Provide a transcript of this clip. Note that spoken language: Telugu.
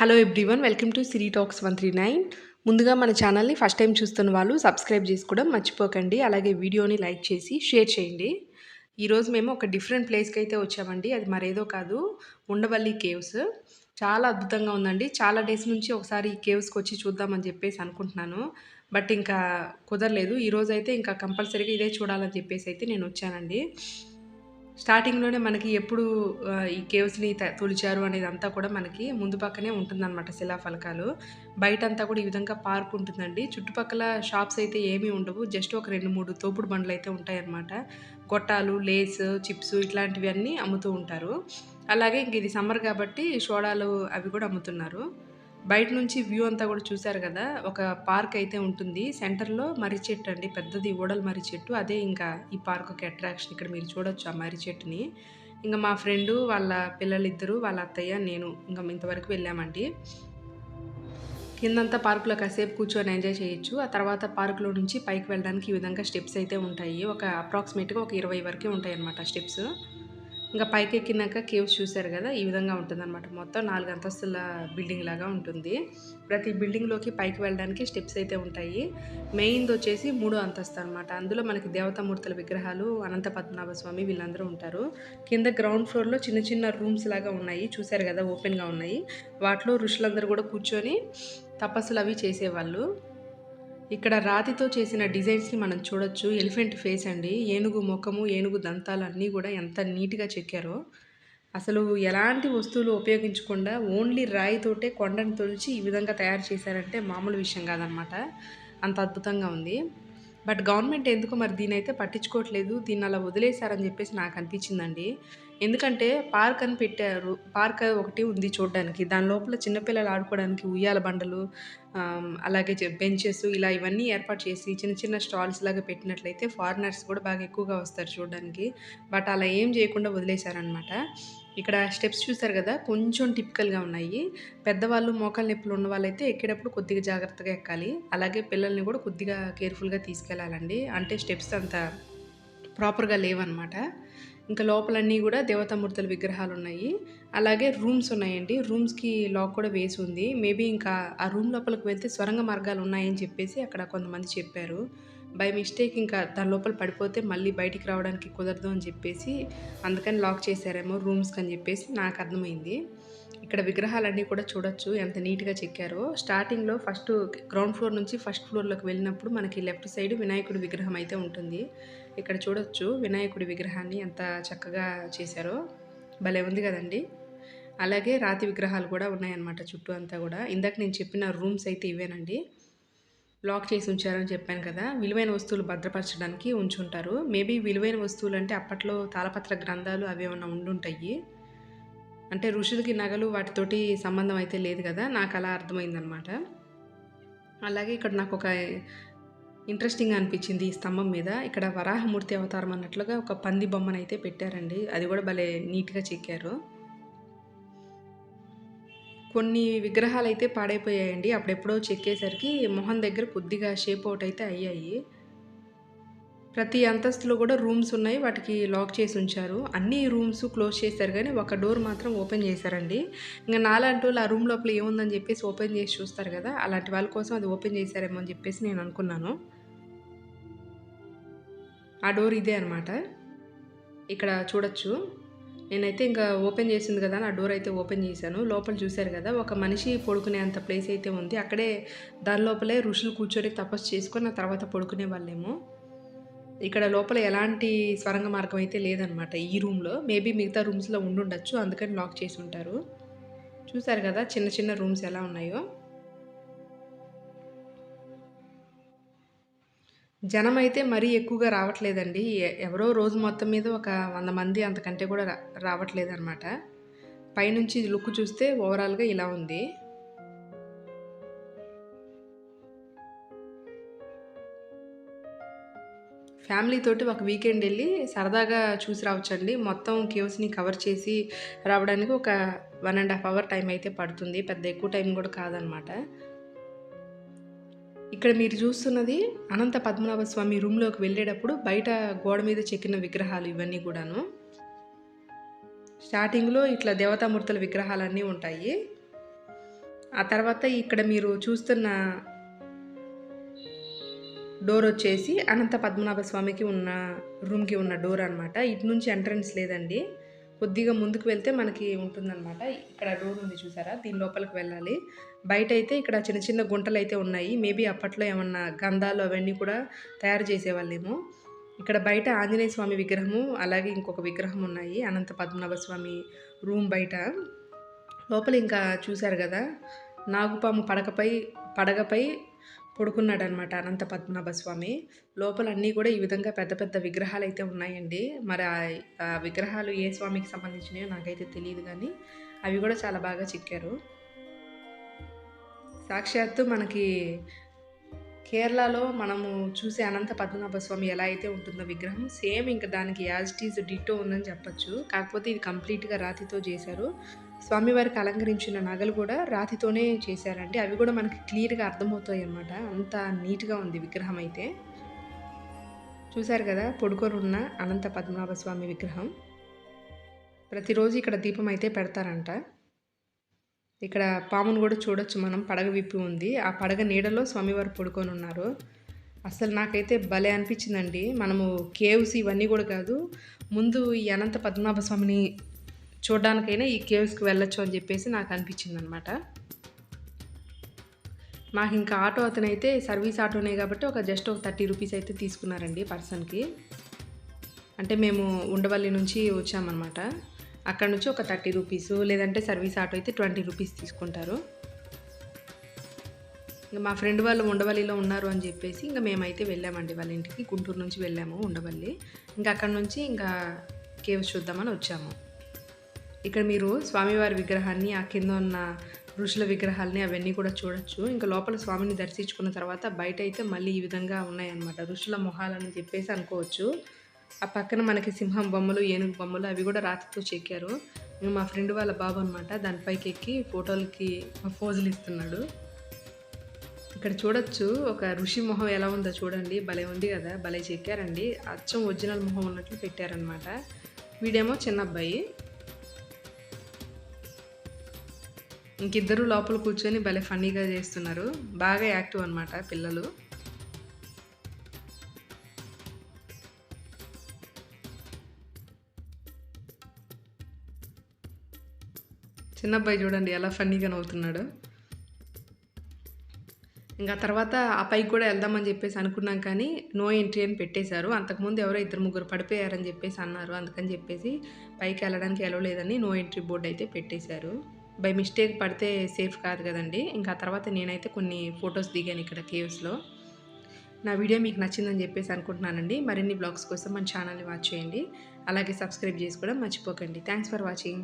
Hello everyone, welcome to Siri talks 139. ముందుగా మన ఛానల్ని ఫస్ట్ టైం చూస్తున్న వాళ్ళు సబ్స్క్రైబ్ చేసుకోవడం మర్చిపోకండి. అలాగే వీడియోని లైక్ చేసి షేర్ చేయండి. ఈరోజు మేము ఒక డిఫరెంట్ ప్లేస్కి అయితే వచ్చామండి. అది మరేదో కాదు, ఉండవల్లి కేవ్స్. చాలా అద్భుతంగా ఉందండి. చాలా డేస్ నుంచి ఒకసారి ఈ కేవ్స్కి వచ్చి చూద్దామని చెప్పేసి అనుకుంటున్నాను. బట్ ఇంకా కుదరలేదు. ఈరోజు అయితే ఇంకా కంపల్సరీగా ఇదే చూడాలని చెప్పేసి అయితే నేను వచ్చానండి. స్టార్టింగ్‌లోనే మనకి ఎప్పుడు ఈ కేవ్స్‌ని తొలిచారు అనేదంతా కూడా మనకి ముందు పక్కనే ఉంటుందనమాట శిలాఫలకాలు. బయటంతా కూడా ఈ విధంగా పార్క్ ఉంటుందండి. చుట్టుపక్కల షాప్స్ అయితే ఏమీ ఉండవు. జస్ట్ ఒక 2, 3 తోపుడు బండ్లయితే ఉంటాయన్నమాట. గొట్టాలు, లేస్, చిప్స్ ఇట్లాంటివన్నీ అమ్ముతూ ఉంటారు. అలాగే ఇంక ఇది సమ్మర్ కాబట్టి సోడాలు అవి కూడా అమ్ముతున్నారు. బయట నుంచి వ్యూ అంతా కూడా చూసారు కదా! ఒక పార్క్ అయితే ఉంటుంది. సెంటర్‌లో మర్రి చెట్టు అండి. పెద్దది ఊడల మర్రి చెట్టు. అదే ఇంకా ఈ పార్క్‌కి అట్రాక్షన్. ఇక్కడ మీరు చూడొచ్చు ఆ మర్రి చెట్టుని. ఇంక మా ఫ్రెండు, వాళ్ళ పిల్లలిద్దరూ, వాళ్ళ అత్తయ్య, నేను ఇంక ఇంతవరకు వెళ్ళామండి. కిందంతా పార్క్‌లో కాసేపు కూర్చొని ఎంజాయ్ చేయొచ్చు. ఆ తర్వాత పార్క్‌లో నుంచి పైకి వెళ్ళడానికి ఈ విధంగా స్టెప్స్ అయితే ఉంటాయి. ఒక అప్రాక్సిమేట్‌గా ఒక 20 వరకే ఉంటాయన్నమాట స్టెప్స్. ఇంకా పైకెక్కినాక కేవ్స్ చూసారు కదా! ఈ విధంగా ఉంటుందనమాట. మొత్తం 4 అంతస్తుల బిల్డింగ్ లాగా ఉంటుంది. ప్రతి బిల్డింగ్‌లోకి పైకి వెళ్ళడానికి స్టెప్స్ అయితే ఉంటాయి. మెయిన్‌దొచ్చేసి మూడో అంతస్తు అనమాట. అందులో మనకి దేవతామూర్తుల విగ్రహాలు, అనంత పద్మనాభ స్వామి వీళ్ళందరూ ఉంటారు. కింద గ్రౌండ్ ఫ్లోర్‌లో చిన్న చిన్న రూమ్స్ లాగా ఉన్నాయి. చూసారు కదా! ఓపెన్‌గా ఉన్నాయి. వాటిలో ఋషులందరూ కూడా కూర్చొని తపస్సులవి చేసేవాళ్ళు. ఇక్కడ రాతితో చేసిన డిజైన్స్‌ని మనం చూడొచ్చు. ఎలిఫెంట్ ఫేస్ అండి. ఏనుగు మొఖము, ఏనుగు దంతాలు అన్నీ గూడా ఎంత నీట్‌గా చెక్కారో. అసలు ఎలాంటి వస్తువులు ఉపయోగించకుండా ఓన్లీ రాయితోటే కొండను తొలిచి ఈ విధంగా తయారు చేశారంటే మామూలు విషయం గాదనమాట. అంత అద్భుతంగా ఉంది. బట్ గవర్నమెంట్ ఎందుకో మరి దీన్నైతే పట్టించుకోవట్లేదు. దీన్నలా వదిలేశారని జెప్పేసి నాకనిపించిందండి. ఎందుకంటే పార్క్ అని పెట్టారు. పార్క్ ఒకటి ఉంది చూడ్డానికి. దాని లోపల చిన్న పిల్లలు ఆడుకోవడానికి ఉయ్యాల బండలు, అలాగే బెంచెస్ ఇలా ఇవన్నీ ఏర్పాటు చేసి చిన్న చిన్న స్టాల్స్ లాగా పెట్టినట్లయితే ఫారినర్స్ కూడా బాగా ఎక్కువగా వస్తారు చూడ్డానికి. బట్ అలా ఏం చేయకుండా వదిలేశారనమాట. ఇక్కడ స్టెప్స్ చూసారు గదా! కొంచెం టిపికల్‌గా ఉన్నాయి. పెద్దవాళ్ళు మోకాళ్ళ నొప్పులు ఉన్నవాళ్ళైతే ఎక్కేటప్పుడు కొద్దిగా జాగ్రత్తగా ఎక్కాలి. అలాగే పిల్లల్ని కూడా కొద్దిగా కేర్‌ఫుల్‌గా తీసుకెళ్ళాలండి. అంటే స్టెప్స్ అంత ప్రాపర్‌గా లేవనమాట. ఇంకా లోపలన్నీ గూడా దేవతామూర్తుల విగ్రహాలున్నాయి. అలాగే రూమ్స్ ఉన్నాయండి. రూమ్స్‌కి లాక్ కూడా వేసుంది. మేబీ ఇంకా ఆ రూమ్ లోపలికి వెళ్తే సొరంగ మార్గాలున్నాయని చెప్పేసి అక్కడ కొంతమంది చెప్పారు. బై మిస్టేక్ ఇంకా దాని లోపల పడిపోతే మళ్ళీ బయటికి రావడానికి కుదరదు అని చెప్పేసి అందుకని లాక్ చేశారేమో రూమ్స్‌కని చెప్పేసి నాకర్థమైంది. ఇక్కడ విగ్రహాలన్నీ కూడా చూడొచ్చు ఎంత నీట్‌గా చెక్కారో. స్టార్టింగ్‌లో గ్రౌండ్ ఫ్లోర్ నుంచి ఫస్ట్ ఫ్లోర్‌లోకి వెళ్ళినప్పుడు మనకి లెఫ్ట్ సైడ్ వినాయకుడి విగ్రహం అయితే ఉంటుంది. ఇక్కడ చూడొచ్చు వినాయకుడి విగ్రహాన్ని ఎంత చక్కగా చేశారో. భలే ఉంది గదండీ! అలాగే రాతి విగ్రహాలు కూడా ఉన్నాయన్నమాట చుట్టూ అంతా గూడా. ఇందాక నేను చెప్పిన రూమ్స్ అయితే ఇవేనండి. లాక్ చేసి ఉంచారని చెప్పాను కదా! విలువైన వస్తువులు భద్రపరచడానికి ఉంచుంటారు. మేబీ విలువైన వస్తువులంటే అప్పట్లో తాళపత్ర గ్రంథాలు అవేమన్నా ఉండుంటాయి. అంటే ఋషులకి నగలు వాటితోటి సంబంధం అయితే లేదు గదా! నాకలా అర్థమైందనమాట. అలాగే ఇక్కడ నాకొక ఇంట్రెస్టింగ్‌గా అనిపిచ్చింది ఈ స్తంభం మీద. ఇక్కడ వరాహమూర్తి అవతారం అన్నట్లుగా ఒక పంది బొమ్మనైతే పెట్టారండి. అది గూడా భలే నీట్‌గా చెక్కారు. కొన్ని విగ్రహాలైతే పాడైపోయాయండి. అప్పుడెప్పుడో చెక్కేసరికి మొహం దగ్గర కొద్దిగా షేప్ ఔట్ అయితే అయ్యాయి. ప్రతి అంతస్తులో గూడా రూమ్స్ ఉన్నాయి. వాటికి లాక్ చేసి ఉంచారు. అన్ని రూమ్స్ క్లోజ్ చేశారు గానీ, ఒక డోర్ మాత్రం ఓపెన్ చేశారండి. ఇంగ నాలాంటోళ్ళు ఆ రూమ్ లోపల ఏముందని జెప్పేసి ఓపెన్ చేసి చూస్తారు గదా! అలాంటి వాళ్ళ కోసం అది ఓపెన్ చేశారేమో అని జెప్పేసి నేననుకున్నాను. ఆ డోర్ ఇదే అనమాట. ఇక్కడ చూడొచ్చు. నేనైతే ఇంకా ఓపెన్ చేసింది గదా అని ఆ డోర్ అయితే ఓపెన్ చేశాను. లోపల చూసారు గదా! ఒక మనిషి పడుకునేంత ప్లేస్ అయితే ఉంది. అక్కడే దాని లోపలే ఋషులు కూర్చొని తపస్సు చేసుకొని ఆ తర్వాత పడుకునేవాళ్ళేమో. ఇక్కడ లోపల ఎలాంటి స్వరంగ మార్గం అయితే లేదనమాట ఈ రూమ్‌లో. మేబీ మిగతా రూమ్స్‌లో ఉండుండొచ్చు. అందుకని లాక్ చేసుంటారు. చూసారు గదా! చిన్న చిన్న రూమ్స్ ఎలా ఉన్నాయో. జనమైతే మరీ ఎక్కువగా రావట్లేదండి. ఎవరో రోజు మొత్తం మీద ఒక 100 మంది అంతకంటే కూడా రావట్లేదనమాట. పైనుంచి లుక్ చూస్తే ఓవరాల్‌గా ఇలా ఉంది. ఫ్యామిలీ తోటి ఒక వీకెండ్ ఎళ్లి సరదాగా చూసి రావచ్చండి. మొత్తం కేవ్స్‌ని కవర్ చేసి రావడానికి ఒక 1 ½ అవర్ టైం అయితే పడుతుంది. పెద్ద ఎక్కువ టైం కూడా కాదనమాట. ఇక్కడ మీరు చూస్తున్నది అనంత పద్మనాభ స్వామి రూమ్‌లోకి వెళ్ళేటప్పుడు బయట గోడ మీద చెక్కిన విగ్రహాలు ఇవన్నీ గూడాను. స్టార్టింగ్‌లో ఇట్లా దేవతామూర్తుల విగ్రహాలన్నీ ఉంటాయి. ఆ తర్వాత ఇక్కడ మీరు చూస్తున్న డోర్ వచ్చేసి అనంత పద్మనాభ స్వామికి ఉన్న రూమ్‌కి ఉన్న డోర్ అనమాట. ఇటు నుంచి ఎంట్రన్స్ లేదండి. కొద్దిగా ముందుకు వెళ్తే మనకి ఉంటుందనమాట. ఇక్కడ డోర్ ఉంది చూసారా? దీని లోపలికి వెళ్ళాలి. బయటైతే ఇక్కడ చిన్న చిన్న గుంటలైతే ఉన్నాయి. మేబీ అప్పట్లో ఏమన్నా గంధాలు అవన్నీ కూడా తయారు చేసేవాళ్ళేమో. ఇక్కడ బయట ఆంజనేయ స్వామి విగ్రహము, అలాగే ఇంకొక విగ్రహం ఉన్నాయి. అనంత పద్మనాభ స్వామి రూమ్ బయట. లోపల ఇంకా చూసారు గదా! నాగుపాము పడగపై పడుకున్నాడనమాట అనంత పద్మనాభ స్వామి. లోపల అన్నీ కూడా ఈ విధంగా పెద్ద పెద్ద విగ్రహాలైతే ఉన్నాయండి. మరి ఆ విగ్రహాలు ఏ స్వామికి సంబంధించినయో నాకైతే తెలీదు గానీ, అవి కూడా చాలా బాగా చెక్కారు. సాక్షాత్తు మనకి కేరళలో మనము చూసే అనంత పద్మనాభ స్వామి ఎలా అయితే ఉంటుందో విగ్రహం, సేమ్ ఇంక దానికి యాజ్ ఇట్ ఈజ్ డిట్టో ఉందని చెప్పొచ్చు. కాకపోతే ఇది కంప్లీట్‌గా రాతితో చేశారు. స్వామివారికి అలంకరించిన నగలు కూడా రాతితోనే చేశారండి. అవి కూడా మనకి క్లియర్‌గా అర్థమవుతాయన్నమాట. అంత నీట్‌గా ఉంది విగ్రహం అయితే. చూసారు కదా! పడుకొనున్న అనంత పద్మనాభ స్వామి విగ్రహం. ప్రతిరోజు ఇక్కడ దీపం అయితే పెడతారంట. ఇక్కడ పామును కూడా చూడొచ్చు మనం. పడగ విప్పి ఉంది. ఆ పడగ నీడలో స్వామివారు పడుకొనున్నారు. అసలు నాకైతే భలే అనిపించిందండి. మనము కేవ్స్ ఇవన్నీ కూడా కాదు, ముందు ఈ అనంత పద్మనాభ స్వామిని చూడడానికైనా ఈ కేవ్స్‌కి వెళ్ళొచ్చు అని చెప్పేసి నాకు అనిపించిందనమాట. మాకింకా ఆటో అతనైతే సర్వీస్ ఆటోనే కాబట్టి జస్ట్ ఒక 30 రూపీస్ అయితే తీసుకున్నారండి పర్సన్‌కి. అంటే మేము ఉండవల్లి నుంచి వచ్చామన్నమాట. అక్కడ నుంచి ఒక 30 రూపీసు, లేదంటే సర్వీస్ ఆటో అయితే 20 రూపీస్ తీసుకుంటారు. ఇంక మా ఫ్రెండ్ వాళ్ళు ఉండవల్లిలో ఉన్నారు అని చెప్పేసి ఇంక మేమైతే వెళ్ళామండి వాళ్ళ ఇంటికి. గుంటూరు నుంచి వెళ్ళాము ఉండవల్లి. ఇంకా అక్కడ నుంచి ఇంకా కేవ్స్ చూద్దామని వచ్చాము. ఇక్కడ మీరు స్వామివారి విగ్రహాన్ని, ఆ కింద ఉన్న ఋషుల విగ్రహాలని అవన్నీ కూడా చూడొచ్చు. ఇంకా లోపల స్వామిని దర్శించుకున్న తర్వాత బయట అయితే మళ్ళీ ఈ విధంగా ఉన్నాయన్నమాట. ఋషుల మొహాలని చెప్పేసి అనుకోవచ్చు. ఆ పక్కన మనకి సింహం బొమ్మలు, ఏనుగు బొమ్మలు అవి కూడా రాతితో చెక్కారు. మా ఫ్రెండ్ వాళ్ళ బాబు అనమాట, దానిపైకి ఎక్కి ఫోటోలకి పోజులు ఇస్తున్నాడు. ఇక్కడ చూడొచ్చు ఒక ఋషి మొహం ఎలా ఉందో చూడండి. భలే ఉంది కదా! భలే చెక్కారండి. అచ్చం ఒరిజినల్ మొహం ఉన్నట్లు పెట్టారనమాట. వీడేమో చిన్నబ్బాయి. ఇంకిద్దరు లోపల కూర్చొని భలే ఫన్నీగా చేస్తున్నారు. బాగా యాక్టివ్ అనమాట పిల్లలు. చిన్నబ్బాయి చూడండి ఎలా ఫన్నీగా నవ్వుతున్నాడో. ఇంకా తర్వాత ఆ పైకి కూడా వెళ్దామని చెప్పేసి అనుకున్నాం కానీ నో ఎంట్రీ అని పెట్టేశారు. అంతకుముందు ఎవరో ఇద్దరు ముగ్గురు పడిపోయారని చెప్పేసి అన్నారు. అందుకని చెప్పేసి పైకి వెళ్ళడానికి ఎలో లేదని నో ఎంట్రీ బోర్డు అయితే పెట్టేశారు. బై మిస్టేక్ పడితే సేఫ్ కాదు కదండి. ఇంకా తర్వాత నేనైతే కొన్ని ఫొటోస్ దిగాను ఇక్కడ కేవ్స్‌లో. నా వీడియో మీకు నచ్చిందని చెప్పేసి అనుకుంటున్నానండి. మరిన్ని బ్లాగ్స్ కోసం మన ఛానల్ని వాచ్ చేయండి. అలాగే సబ్స్క్రైబ్ చేసుకోవడం మర్చిపోకండి. Thanks for watching.